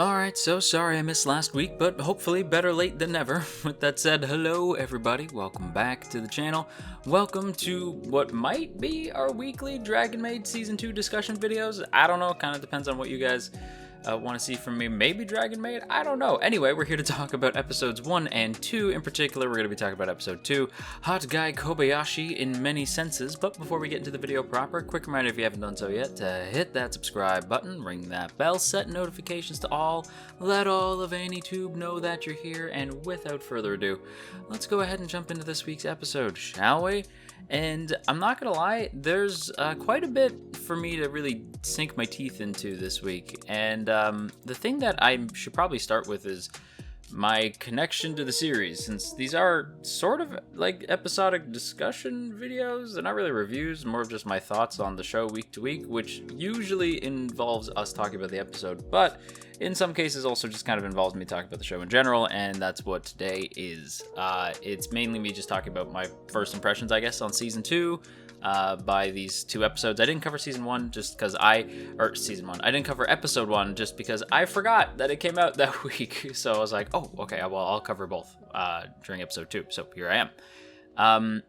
Alright, so sorry I missed last week, but hopefully better late than never. With that said, hello everybody, welcome back to the channel. Welcome to what might be our weekly Dragon Maid Season 2 discussion videos. I don't know, kind of depends on what you guys want to see from me. Maybe Dragon Maid? I don't know. Anyway, we're here to talk about episodes 1 and 2. In particular, we're going to be talking about episode 2, Hot Guy Kobayashi in many senses. But before we get into the video proper, quick reminder if you haven't done so yet, to hit that subscribe button, ring that bell, set notifications to all, let all of AnyTube know that you're here, and without further ado, let's go ahead and jump into this week's episode, shall we? And I'm not gonna lie, there's quite a bit for me to really sink my teeth into this week. And the thing that I should probably start with is my connection to the series, since these are sort of like episodic discussion videos. They're not really reviews, more of just my thoughts on the show week to week, which usually involves us talking about the episode, but in some cases also just kind of involves me talking about the show in general, and that's what today is. It's mainly me just talking about my first impressions, I guess, on Season 2, by these two episodes. I didn't cover Season 1 just because I didn't cover Episode 1 just because I forgot that it came out that week, so I was like, oh, okay, well, I'll cover both during Episode 2, so here I am.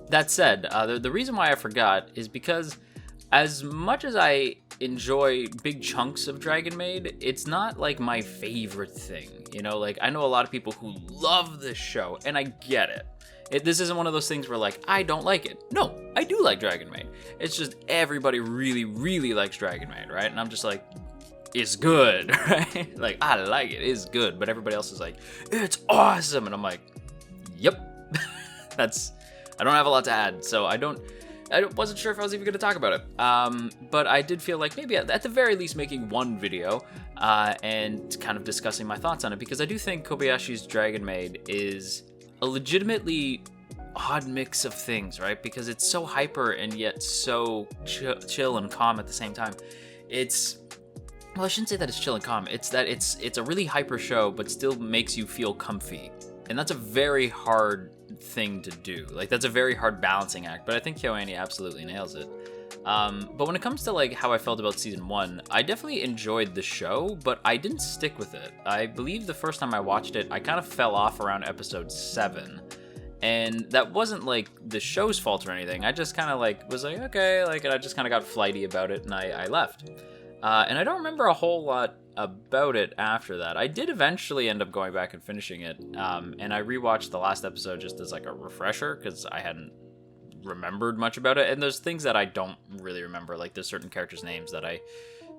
That said, the reason why I forgot is because as much as I enjoy big chunks of Dragon Maid, it's not like my favorite thing, you know? Like, I know a lot of people who love this show, and I get it. This isn't one of those things where, like, I don't like it. No, I do like Dragon Maid. It's just everybody really, really likes Dragon Maid, right? And I'm just like, it's good, right? Like, I like it, it's good. But everybody else is like, it's awesome. And I'm like, yep. I don't have a lot to add, so I wasn't sure if I was even going to talk about it. But I did feel like maybe at the very least making one video and kind of discussing my thoughts on it, because I do think Kobayashi's Dragon Maid is a legitimately odd mix of things, right? Because it's so hyper and yet so chill and calm at the same time. Well, I shouldn't say that it's chill and calm. It's that it's a really hyper show, but still makes you feel comfy. And that's a very hard thing to do. Like, that's a very hard balancing act, but I think KyoAni absolutely nails it. But when it comes to like how I felt about Season 1, I definitely enjoyed the show, but I didn't stick with it. I believe the first time I watched it, I kind of fell off around episode 7. And that wasn't like the show's fault or anything. I just kind of like was like, okay, like, and I just kind of got flighty about it and I left. And I don't remember a whole lot about it after that. I did eventually end up going back and finishing it, and I rewatched the last episode just as like a refresher because I hadn't remembered much about it, and there's things that I don't really remember, like there's certain characters' names that I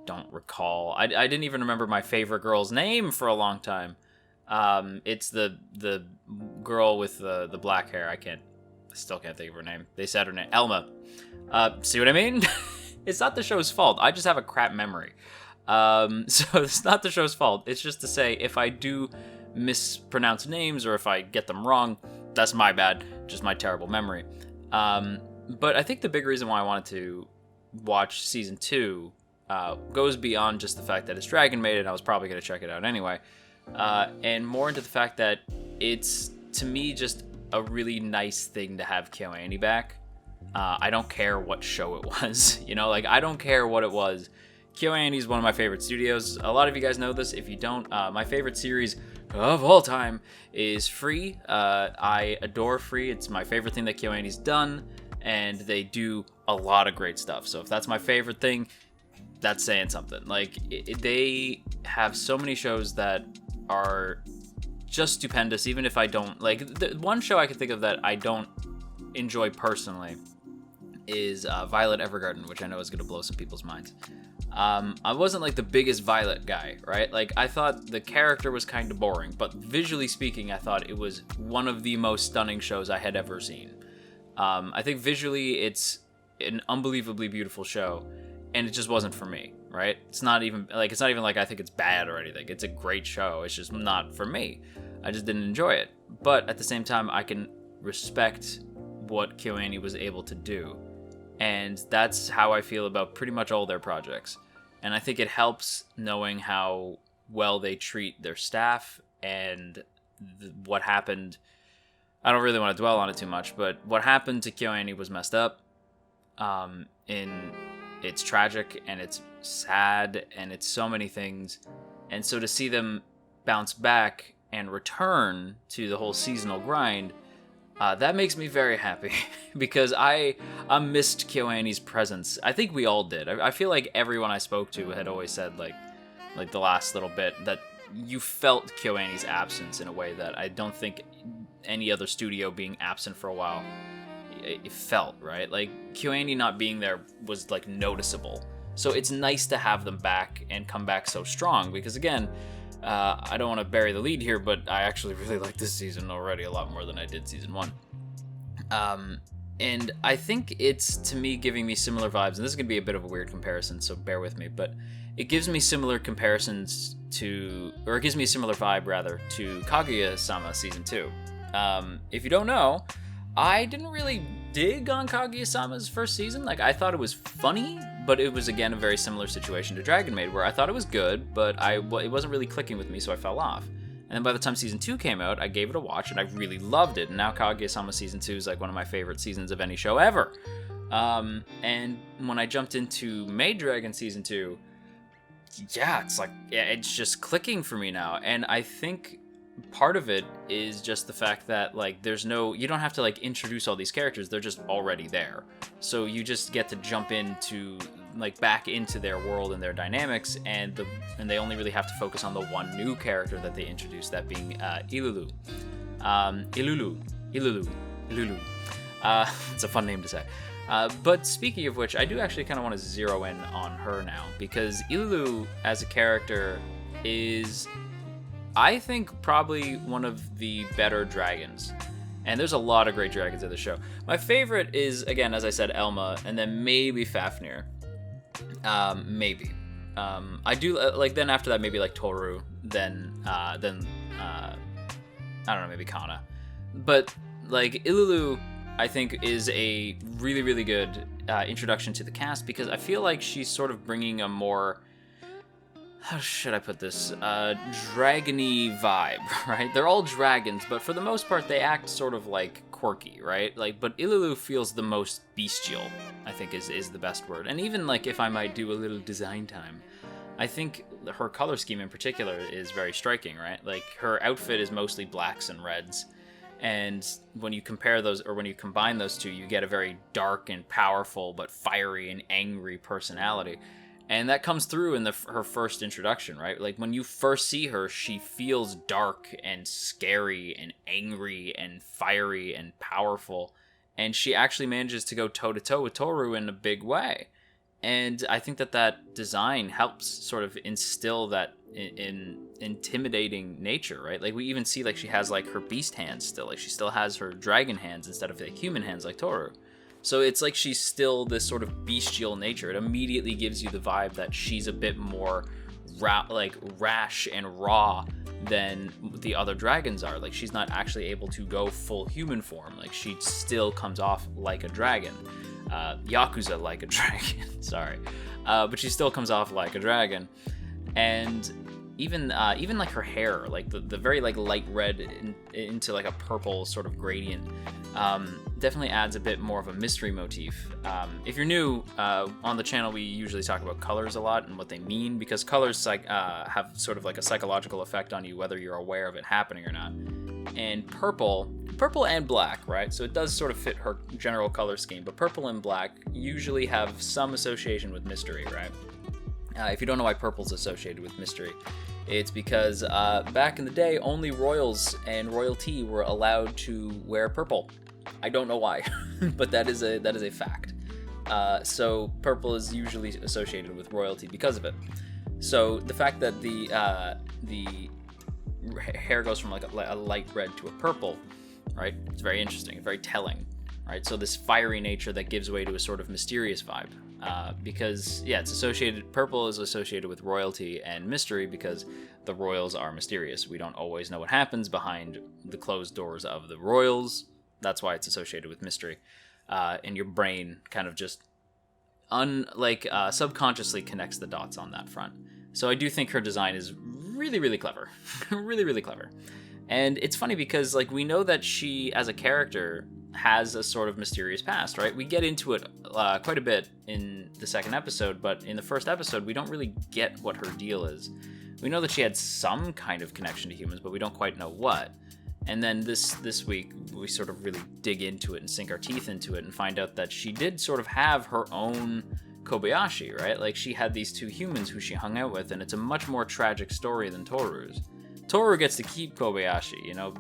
don't recall. I didn't even remember my favorite girl's name for a long time. It's the girl with the black hair. I still can't think of her name. They said her name, Elma. See what I mean? It's not the show's fault. I just have a crap memory. So it's not the show's fault. It's just to say if I do mispronounce names or if I get them wrong, that's my bad. Just my terrible memory. But I think the big reason why I wanted to watch Season 2 goes beyond just the fact that it's Dragon Maid and I was probably going to check it out anyway. And more into the fact that it's, to me, just a really nice thing to have KyoAni back. I don't care what show it was, you know, like, I don't care what it was. KyoAni is one of my favorite studios. A lot of you guys know this. If you don't, my favorite series of all time is Free. I adore Free. It's my favorite thing that KyoAni's done, and they do a lot of great stuff. So if that's my favorite thing, that's saying something. Like, they have so many shows that are just stupendous, even if I don't, like, the one show I can think of that I don't enjoy personally is Violet Evergarden, which I know is going to blow some people's minds. I wasn't like the biggest Violet guy, right? Like, I thought the character was kind of boring, but visually speaking, I thought it was one of the most stunning shows I had ever seen. I think visually it's an unbelievably beautiful show, and it just wasn't for me, right? It's not even like I think it's bad or anything. It's a great show. It's just not for me. I just didn't enjoy it. But at the same time, I can respect what KyoAni was able to do. And that's how I feel about pretty much all their projects. And I think it helps knowing how well they treat their staff and what happened. I don't really want to dwell on it too much, but what happened to KyoAni was messed up. It's tragic and it's sad and it's so many things. And so to see them bounce back and return to the whole seasonal grind, that makes me very happy because I missed KyoAni's presence. I think we all did. I feel like everyone I spoke to had always said like the last little bit that you felt KyoAni's absence in a way that I don't think any other studio being absent for a while it felt, right? Like KyoAni not being there was like noticeable. So it's nice to have them back and come back so strong because again, I don't want to bury the lead here, but I actually really like this season already a lot more than I did season 1. And I think it's, to me, giving me similar vibes, and this is going to be a bit of a weird comparison, so bear with me, but it gives me similar comparisons to, or it gives me a similar vibe, rather, to Kaguya-sama Season 2. If you don't know, I didn't really dig on Kaguya-sama's first season. Like, I thought it was funny, but it was, again, a very similar situation to Dragon Maid, where I thought it was good, but it wasn't really clicking with me, so I fell off. And then by the time Season 2 came out, I gave it a watch, and I really loved it. And now Kaguya-sama Season 2 is like one of my favorite seasons of any show ever. And when I jumped into Maid Dragon Season 2, it's just clicking for me now. And I think part of it is just the fact that like you don't have to like introduce all these characters, they're just already there. So you just get to jump into like back into their world and their dynamics, and they only really have to focus on the one new character that they introduced, that being Ilulu. Ilulu. It's a fun name to say. But speaking of which, I do actually kind of want to zero in on her now, because Ilulu as a character is, I think, probably one of the better dragons. And there's a lot of great dragons in the show. My favorite is, again, as I said, Elma, and then maybe Fafnir. Maybe. I do, like, then after that, maybe, like, Toru, then, I don't know, maybe Kana. But, like, Ilulu, I think, is a really, really good introduction to the cast, because I feel like she's sort of bringing a more, how should I put this, dragony vibe, right? They're all dragons, but for the most part, they act sort of like quirky, right? Like, but Ilulu feels the most bestial, I think is the best word. And even like, if I might do a little design time, I think her color scheme in particular is very striking, right? Like, her outfit is mostly blacks and reds. And when you compare those, or when you combine those two, you get a very dark and powerful, but fiery and angry personality. And that comes through in her first introduction, right? Like, when you first see her, she feels dark and scary and angry and fiery and powerful. And she actually manages to go toe-to-toe with Toru in a big way. And I think that design helps sort of instill that in intimidating nature, right? Like, we even see, like, she has, like, her beast hands still. Like, she still has her dragon hands instead of, like, human hands like Toru. So it's like she's still this sort of bestial nature. It immediately gives you the vibe that she's a bit more rash and raw than the other dragons are. Like, she's not actually able to go full human form. Like, she still comes off like a dragon. Yakuza like a dragon, sorry. But she still comes off like a dragon. And even like her hair, like the very like light red into like a purple sort of gradient, definitely adds a bit more of a mystery motif. If you're new on the channel, we usually talk about colors a lot and what they mean, because colors have sort of like a psychological effect on you, whether you're aware of it happening or not. And purple and black, right? So it does sort of fit her general color scheme, but purple and black usually have some association with mystery, right? If you don't know why purple's associated with mystery, it's because back in the day, only royals and royalty were allowed to wear purple. I don't know why, but that is a fact. So purple is usually associated with royalty because of it. So the fact that the hair goes from like a light red to a purple, right? It's very interesting, very telling, right? So this fiery nature that gives way to a sort of mysterious vibe. Because, yeah, purple is associated with royalty and mystery because the royals are mysterious. We don't always know what happens behind the closed doors of the royals. That's why it's associated with mystery. And your brain kind of just subconsciously connects the dots on that front. So I do think her design is really, really clever. Really, really clever. And it's funny because, like, we know that she, as a character, has a sort of mysterious past, right? We get into it quite a bit in the second episode, but in the first episode, we don't really get what her deal is. We know that she had some kind of connection to humans, but we don't quite know what. And then this week, we sort of really dig into it and sink our teeth into it and find out that she did sort of have her own Kobayashi, right? Like, she had these two humans who she hung out with, and it's a much more tragic story than Toru's. Toru gets to keep Kobayashi, you know.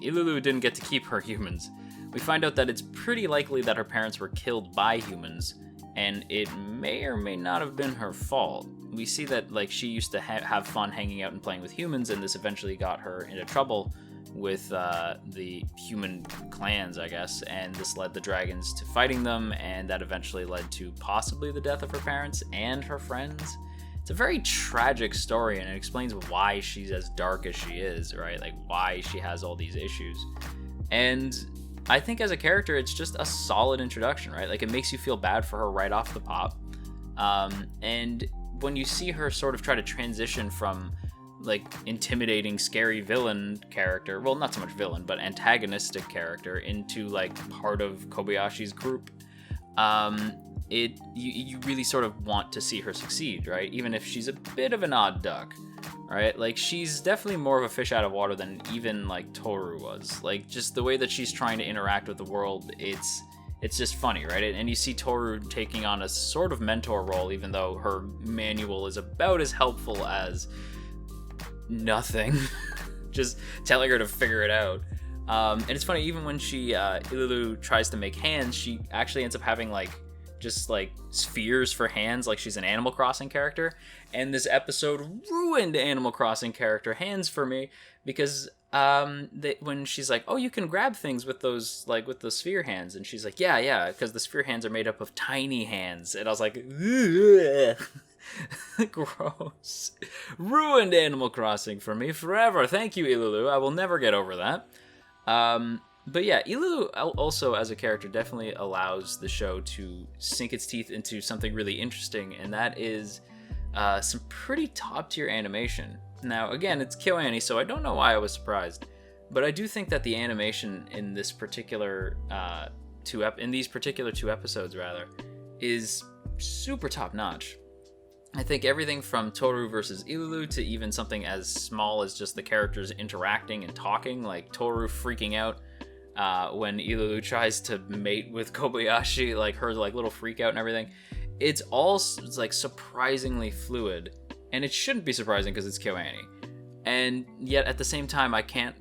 Ilulu didn't get to keep her humans. We find out that it's pretty likely that her parents were killed by humans, and it may or may not have been her fault. We see that, like, she used to have fun hanging out and playing with humans, and this eventually got her into trouble with the human clans, I guess, and this led the dragons to fighting them, and that eventually led to possibly the death of her parents and her friends. It's a very tragic story, and it explains why she's as dark as she is, right? Like, why she has all these issues. And I think as a character, it's just a solid introduction, right? Like, it makes you feel bad for her right off the pop. And when you see her sort of try to transition from, like, intimidating, scary villain character, well, not so much villain, but antagonistic character, into, like, part of Kobayashi's group, you really sort of want to see her succeed, right? Even if she's a bit of an odd duck, right? Like, she's definitely more of a fish out of water than even, like, Toru was. Like, just the way that she's trying to interact with the world, it's just funny, right? And you see Toru taking on a sort of mentor role, even though her manual is about as helpful as nothing. Just telling her to figure it out. And it's funny, even when Ilulu tries to make hands, she actually ends up having, like, just, like, spheres for hands, like she's an Animal Crossing character. And this episode ruined Animal Crossing character hands for me, because when she's like, oh, you can grab things with those, like, with the sphere hands, and she's like, yeah, because the sphere hands are made up of tiny hands. And I was like, gross. Ruined Animal Crossing for me forever. Thank you, Ilulu. I will never get over that. But yeah, Ilulu also as a character definitely allows the show to sink its teeth into something really interesting, and that is some pretty top-tier animation. Now, again, it's KyoAni, so I don't know why I was surprised, but I do think that the animation in this particular these particular two episodes is super top-notch. I think everything from Toru versus Ilulu to even something as small as just the characters interacting and talking, like Toru freaking out when Ilulu tries to mate with Kobayashi, like her like little freak out and everything. It's like surprisingly fluid, and it shouldn't be surprising because it's KyoAni. And yet at the same time, I can't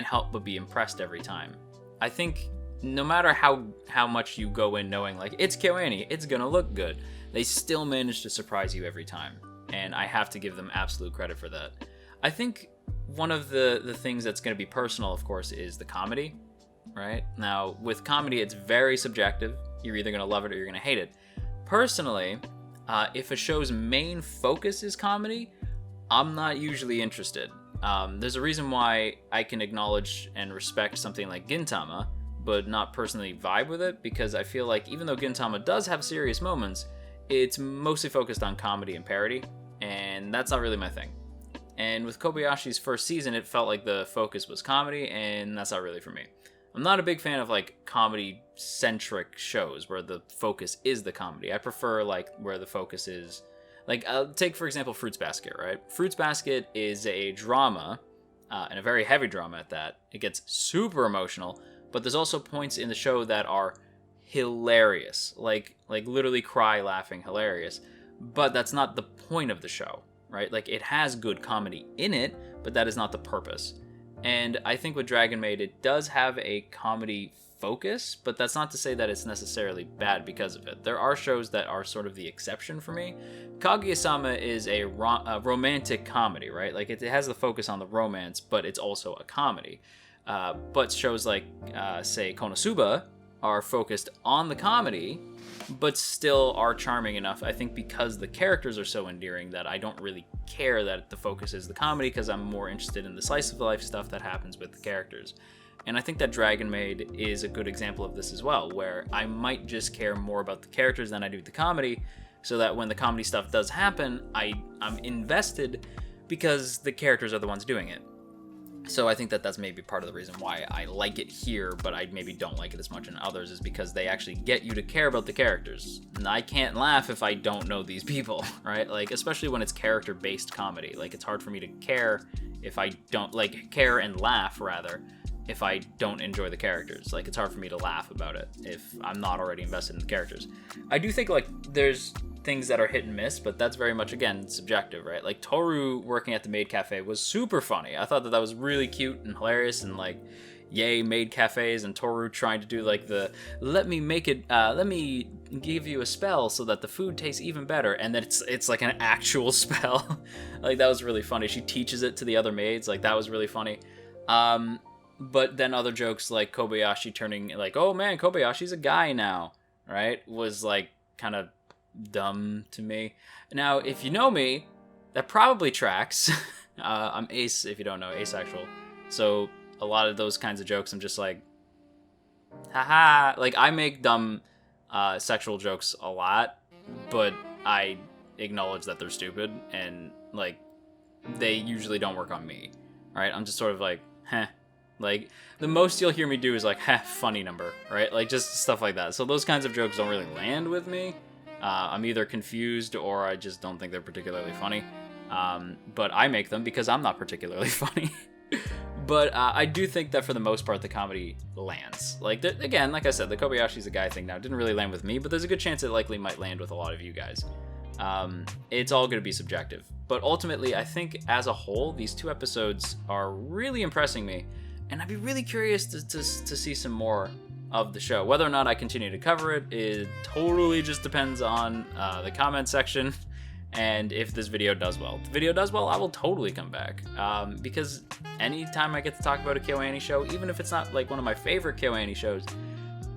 help but be impressed every time. I think no matter how much you go in knowing like it's KyoAni, it's gonna look good, they still manage to surprise you every time, and I have to give them absolute credit for that. I think one of the things that's going to be personal, of course, is the comedy, right? Now, with comedy, it's very subjective. You're either going to love it or you're going to hate it. Personally, if a show's main focus is comedy, I'm not usually interested. There's a reason why I can acknowledge and respect something like Gintama, but not personally vibe with it, because I feel like even though Gintama does have serious moments, it's mostly focused on comedy and parody, and that's not really my thing. And with Kobayashi's first season, it felt like the focus was comedy, and that's not really for me. I'm not a big fan of like comedy-centric shows where the focus is the comedy. I prefer like where the focus is, like take for example Fruits Basket, right? Fruits Basket is a drama, and a very heavy drama at that. It gets super emotional, but there's also points in the show that are hilarious, like literally cry laughing hilarious, but that's not the point of the show, right? Like, it has good comedy in it, but that is not the purpose. And I think with Dragon Maid, it does have a comedy focus, but that's not to say that it's necessarily bad because of it. There are shows that are sort of the exception for me. Kaguya-sama is a romantic comedy, right? Like, it has the focus on the romance, but it's also a comedy. But shows like, say, Konosuba are focused on the comedy, but still are charming enough, I think, because the characters are so endearing that I don't really care that the focus is the comedy, because I'm more interested in the slice of life stuff that happens with the characters. And I think that Dragon Maid is a good example of this as well, where I might just care more about the characters than I do the comedy, so that when the comedy stuff does happen, I'm invested because the characters are the ones doing it. So I think that that's maybe part of the reason why I like it here, but I maybe don't like it as much in others, is because they actually get you to care about the characters. And I can't laugh if I don't know these people, right? Like, especially when it's character-based comedy. Like, it's hard for me to care if I don't, like, care and laugh, rather, if I don't enjoy the characters. Like, it's hard for me to laugh about it if I'm not already invested in the characters. I do think, like, there's things that are hit and miss, but that's very much, again, subjective, right? Like, Toru working at the Maid Cafe was super funny. I thought that that was really cute and hilarious, and like, yay, Maid Cafes, and Toru trying to do like the let me give you a spell so that the food tastes even better, and then it's like an actual spell. Like, that was really funny. She teaches it to the other maids. Like, that was really funny. But then other jokes like Kobayashi turning like, oh man, Kobayashi's a guy now, right, was like kind of dumb to me. Now, if you know me, that probably tracks. I'm ace, if you don't know, asexual. So a lot of those kinds of jokes, I'm just like, haha. Like, I make dumb sexual jokes a lot, but I acknowledge that they're stupid, and like, they usually don't work on me. Right? I'm just sort of like, heh. Like, the most you'll hear me do is like, heh, funny number, right? Like, just stuff like that. So those kinds of jokes don't really land with me. I'm either confused or I just don't think they're particularly funny. But I make them because I'm not particularly funny. But I do think that for the most part, the comedy lands. Like, again, like I said, the Kobayashi's a guy thing now didn't really land with me, but there's a good chance it likely might land with a lot of you guys. It's all going to be subjective. But ultimately, I think as a whole, these 2 episodes are really impressing me. And I'd be really curious to see some more of the show. Whether or not I continue to cover it, it totally just depends on the comment section and if this video does well. If the video does well, I will totally come back. Because anytime I get to talk about a KyoAni show, even if it's not like one of my favorite KyoAni shows,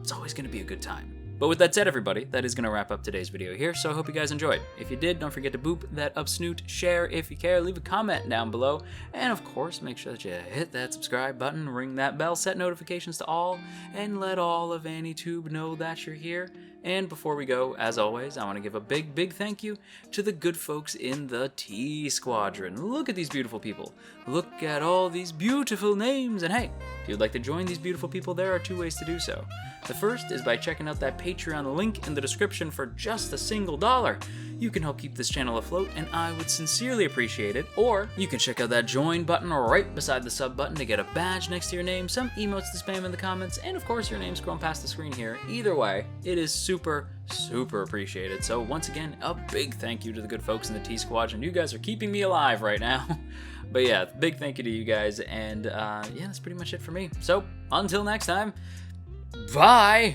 it's always going to be a good time. But with that said, everybody, that is going to wrap up today's video here, so I hope you guys enjoyed. If you did, don't forget to boop that up snoot, share if you care, leave a comment down below, and of course, make sure that you hit that subscribe button, ring that bell, set notifications to all, and let all of AniTube know that you're here. And before we go, as always, I want to give a big, big thank you to the good folks in the T Squadron. Look at these beautiful people. Look at all these beautiful names. And hey, if you'd like to join these beautiful people, there are 2 ways to do so. The first is by checking out that Patreon link in the description for just a single $1. You can help keep this channel afloat, and I would sincerely appreciate it. Or you can check out that join button right beside the sub button to get a badge next to your name, some emotes to spam in the comments, and of course your name scrolling past the screen here. Either way, it is super, super appreciated. So once again, a big thank you to the good folks in the T Squadron. You guys are keeping me alive right now. But yeah, big thank you to you guys, and yeah, that's pretty much it for me. So until next time, bye!